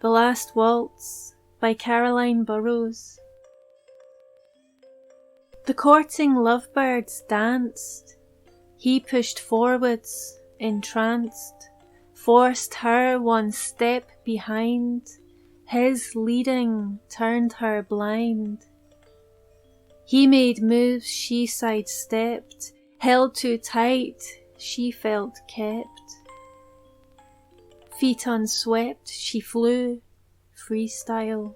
The Last Waltz by Caroline Burrows. The courting lovebirds danced. He pushed forwards, entranced, forced her one step behind. His leading turned her blind. He made moves, she sidestepped, held too tight, she felt kept. Feet unswept, she flew, freestyle.